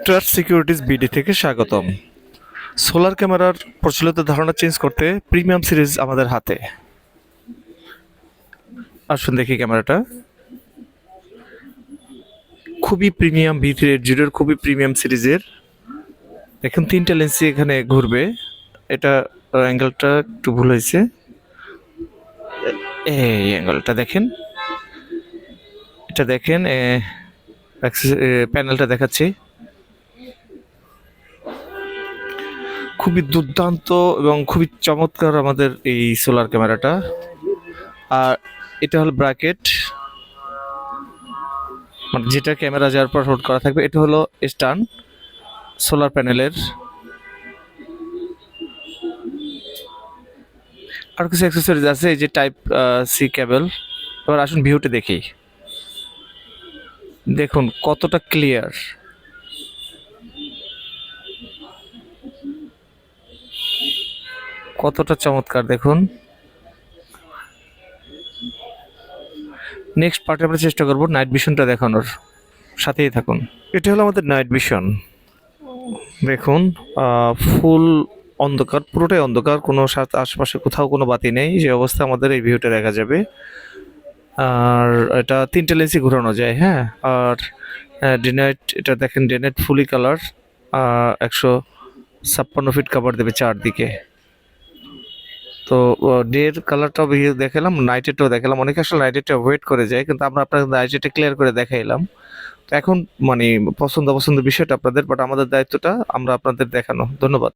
Trust securities BD থেকে স্বাগতম। Solar ক্যামেরার প্রচলিত ধারণা চেঞ্জ করতে প্রিমিয়াম সিরিজ আমাদের হাতে। আসুন দেখি ক্যামেরাটা। খুবই প্রিমিয়াম V380 খুবই প্রিমিয়াম সিরিজের। দেখুন 3টা লেন্সই এখানে ঘুরবে। এটা অ্যাঙ্গেলটা একটু ভুল হয়েছে। এই অ্যাঙ্গেলটা দেখেন, এটা দেখেন, প্যানেলটা দেখাচ্ছি। খুবই দুর্দান্ত এবং খুবই চমৎকার আমাদের এই সোলার ক্যামেরাটা। আর এটা হলো ব্র্যাকেট, মানে যেটা ক্যামেরা যাওয়ার পর হোল্ড করা থাকবে। এটা হলো স্ট্যান্ড সোলার প্যানেলের। আর কিছু অ্যাক্সেসরিজ আছে, এই যে টাইপ সি কেবল। এবার আসুন ভিউটা দেখি। দেখুন কতটা ক্লিয়ার, কতটা চমৎকার দেখুন। নেক্সট পার্টে আমরা চেষ্টা করব নাইট ভিশনটা দেখানোর, সাথেই থাকুন। এটা হলো আমাদের নাইট ভিশন। দেখুন ফুল অন্ধকার, পুরোটাই অন্ধকার, কোনো আশপাশে কোথাও কোনো বাতি নেই, যে অবস্থা আমাদের এই ভিউটা দেখা যাবে। আর এটা 3টে লেন্সই ঘোরানো যায়, হ্যাঁ। আর ডে নাইট, এটা দেখেন ডে নাইট ফুলি কালার, 156 ফিট কাভার দেবে চারদিকে। তো ডের কালারটাও দেখালাম, নাইটেরটাও দেখালাম। অনেকে আসলে নাইটেরটা ওয়েট করে যায়, কিন্তু আমরা আপনাদের নাইটেরটা ক্লিয়ার করে দেখাইলাম। তো এখন মানে পছন্দ অপছন্দের বিষয়টা আপনাদের, বাট আমাদের দায়িত্বটা আমরা আপনাদের দেখানো। ধন্যবাদ।